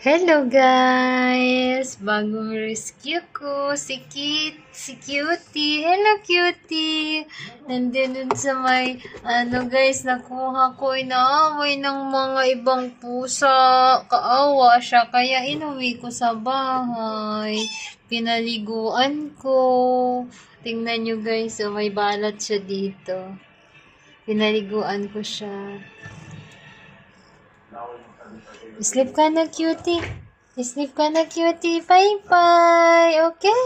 Hello guys! Bagong rescue ko, si Cutie. Hello Cutie! Nandun dun sa may, guys, nakuha ko, inaaway ng mga ibang pusa. Kaawa siya, kaya inuwi ko sa bahay. Pinaliguan ko. Tingnan nyo guys, may balat siya dito. Pinaliguan ko siya. Sleep ka na, Cutie. Sleep ka na, Cutie. Bye-bye. Okay?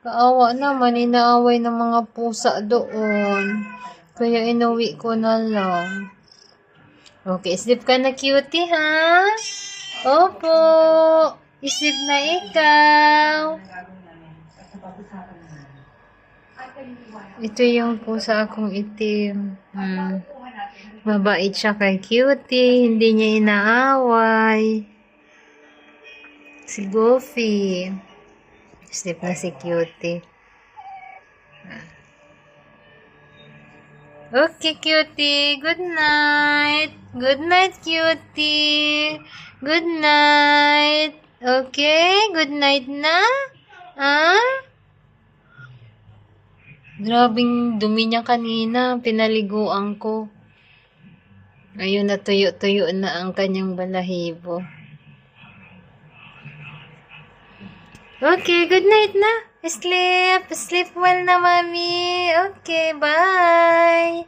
Kaawa naman, inaaway ng mga pusa doon. Kaya inuwi ko na lang. Okay, sleep ka na, Cutie, ha? Opo. Sleep na ikaw. Ito yung pusa akong itim. Mabait siya kay Cutie. Hindi niya inaaway. Si Goofy. Sleep na si Cutie. Okay, Cutie. Good night. Good night, Cutie. Good night. Okay? Good night na? Grabing dumi niya kanina. Pinaliguan ko. Ayun, natuyo-tuyo na ang kanyang balahibo. Okay, good night na. Sleep. Sleep well na, Mami. Okay, bye.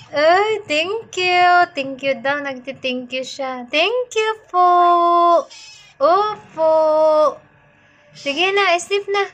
Ay, thank you. Thank you daw. Nagti-thank you siya. Thank you po. Opo. Sige na, sleep na.